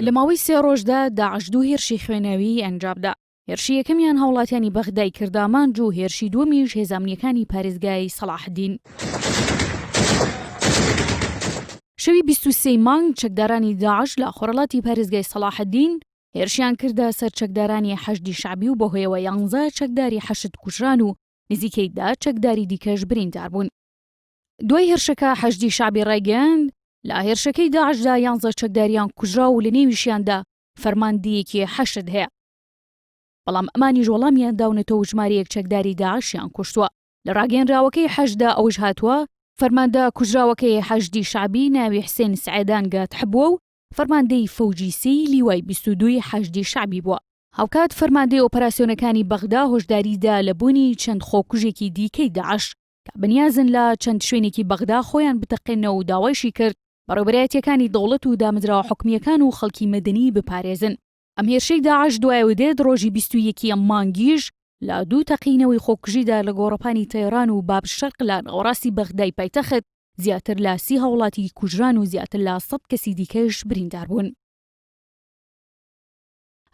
لە ماوەی 3 ڕۆژدا داعش 2 هێرشی خوێنەوی ئەنجامدا. هێرشی یەکەمیان هاوڵاتیانی بەغدای کردامانج و هێرشی دووەمیش هێزانمونیەکانی پارێزگای سەلاحدین. شەوی 23 مانگ چەکدارانی داعش لە خۆرەڵاتی پارێزگای سەلاحدین هێرشیان کردە سەر چەکدارانی حەشدی شعبی و بەهۆیەوە 11 چەکداری حەشد کوژران و نزیکەی 10 چەکداری دیکەش بریندار بوون. دوای هێرشەکە حەشدی شعبی ڕایگەیاند لە هێرشەکەی داعشدا 11 چەکداریان کوژرا و لە نێویشیاندا فەرماندەیەکی حەشد هەیە. بەڵام ئەمانیش وەڵامیان داونەتەوە ژمارەیەک چەکداری داعشیان کوشتووە. لە ڕاگەیەنراوەکەی حەشدا ئەوەش هاتووە فەرماندە کوژراوەکەی حەشدی شعبی ناوی حسێن سعێدان گات حبووە و فەرماندەی فەوجی سی لیوای 22 حەشدی شعبی بووە. هاوکات فەرماندەی ئۆپەراسیۆنەکانی بەغدا هۆشداریدا لە بوونی چەند خۆکوژێکی دیکەی داعش کە بەنیازن لە چەند شوێنێکی بەغدا خۆیان بتەقێنەوە و داوایشی کرد بەڕێوەبەرایەتیەکانی دەوڵەت و دامەزراوە حکومیەکان و خەڵکی مەدەنی بپارێزن. ئەم هێرشەی داعش دوایەوە دێت ڕۆژی 21 مانگیش لە 2 تەقینەوەی خۆکوژیدا لە گۆڕەپانی تەیران و بابشەرق لە ناوەڕاستی بەغدای پایتەخت زیاتر لە 30 هاوڵاتی کوژران و زیاتر لە 100 کەسی دیکەش بریندار بوون.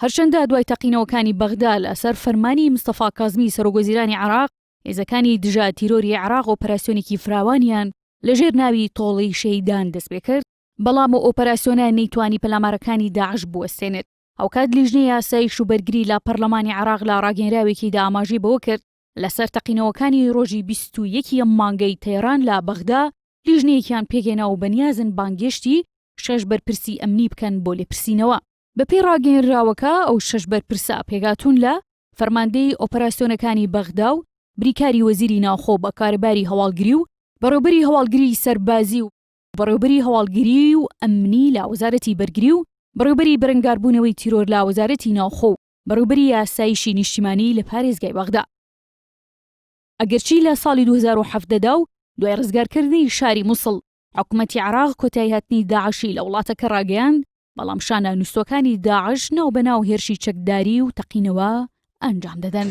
هەرچەندە دوای تەقینەوەکانی بەغدا لەسەر فەرمانی مستەفا کازمی سەرۆکوەزیرانی عێراق هێزەکانی دژە تیرۆری عێراق ئۆپەراسیۆنێکی فراوانیان لەژێر ناوی تۆڵەی شەیدان دەست پێ کرد، بەڵام ئۆپەراسیۆنە نەیتوانی پەلامارەکانی داعش بوەستێنێت. هاوکات لیژنەی یاساییش و بەرگری لە پەرلەمانی عێراق لە ڕاگەیەنراوێکیدا ئاماژەی بەوە کرد لەسەر تەقینەوەکانی ڕۆژی 21 مانگەی تەیران لە بەغدا لیژنەیەکیان پێگەێنا و بەنیازن بانگێشتی 6 بەرپرسی ئەمنی بکەن بۆ لێپرسینەوە. بەپێی ڕاگەیەنراوەکە ئەو 6 بەرپرسە پێگاتون لە فەرماندەی ئۆپەراسیۆنەکانی بەغدا و بریکاری وەزیری ناوخۆ بە کارەباری هەواڵگری و بەڕێوەبەری هەواڵگری سەربازی و بەڕێوەبەری هەواڵگری و ئەمنی لە وەزارەتی بەرگری و بەڕێوەبەری بەرەنگاربوونەوەی تیرۆر لە وەزارەتی ناوخۆ و بەڕێوەبەری یاساییشی نیشتیمانی لە پارێزگای بەغدا. ئەگەرچی لە ساڵی 2017دا و دوای ڕزگارکردنی شاری مووسڵ حکوومەتی عێراق کۆتایی هاتنی داعشی لە وڵاتەکە ڕاگەیاند، بەڵام شانە نووسەکانی داعش ناو بەناو هێرشی چەکداری و تەقینەوە ئەنجام دەدەن.